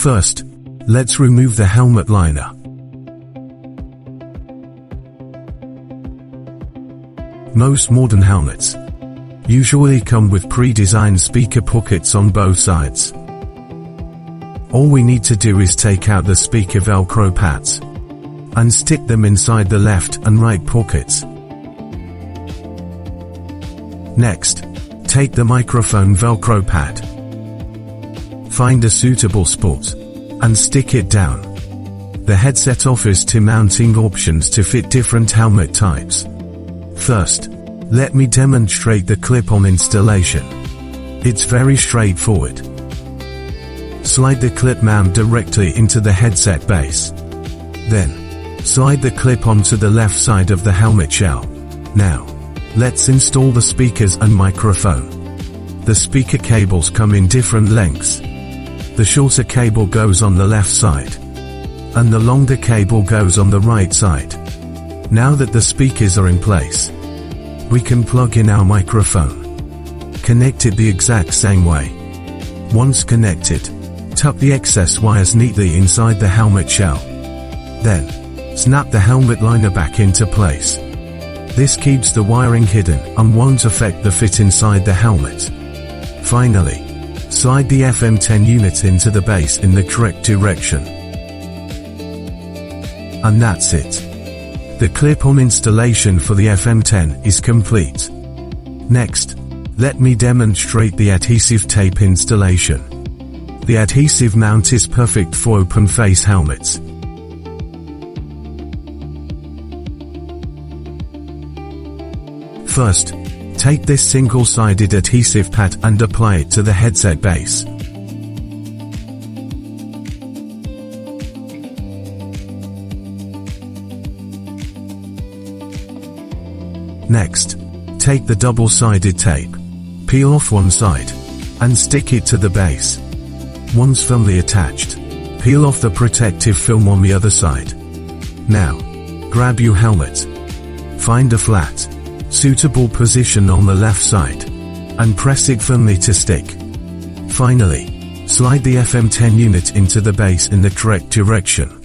First, let's remove the helmet liner. Most modern helmets usually come with pre-designed speaker pockets on both sides. All we need to do is take out the speaker Velcro pads and stick them inside the left and right pockets. Next, take the microphone Velcro pad. Find a suitable spot and stick it down. The headset offers two mounting options to fit different helmet types. First, let me demonstrate the clip-on installation. It's very straightforward. Slide the clip mount directly into the headset base. Then, slide the clip onto the left side of the helmet shell. Now, let's install the speakers and microphone. The speaker cables come in different lengths. The shorter cable goes on the left side, and the longer cable goes on the right side. Now that the speakers are in place, we can plug in our microphone. Connect it the exact same way. Once connected, tuck the excess wires neatly inside the helmet shell. Then, snap the helmet liner back into place. This keeps the wiring hidden and won't affect the fit inside the helmet. Finally, slide the FM10 unit into the base in the correct direction. And that's it. The clip-on installation for the FM10 is complete. Next, let me demonstrate the adhesive tape installation. The adhesive mount is perfect for open-face helmets. First, take this single-sided adhesive pad and apply it to the headset base. Next, take the double-sided tape, peel off one side, and stick it to the base. Once firmly attached, peel off the protective film on the other side. Now, grab your helmet. Find a flat, suitable position on the left side, and press it firmly to stick. Finally, slide the FM10 unit into the base in the correct direction.